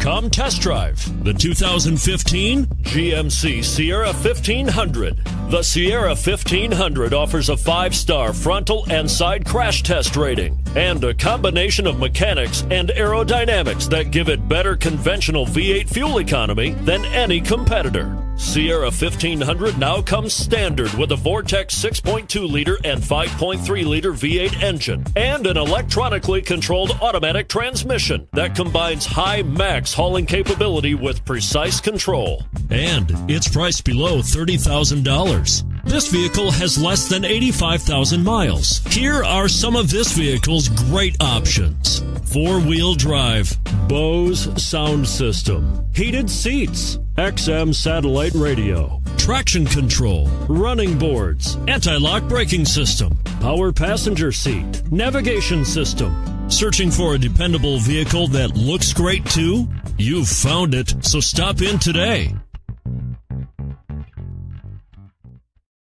Come test drive the 2015 GMC Sierra 1500. The Sierra 1500 offers a 5-star frontal and side crash test rating and a combination of mechanics and aerodynamics that give it better conventional V8 fuel economy than any competitor. Sierra 1500 now comes standard with a Vortex 6.2-liter and 5.3-liter V8 engine and an electronically controlled automatic transmission that combines high max hauling capability with precise control. And it's priced below $30,000. This vehicle has less than 85,000 miles. Here are some of this vehicle's great options: 4-wheel drive, Bose sound system, heated seats, XM satellite radio, traction control, running boards, anti-lock braking system, power passenger seat, navigation system. Searching for a dependable vehicle that looks great too? You've found it, so stop in today.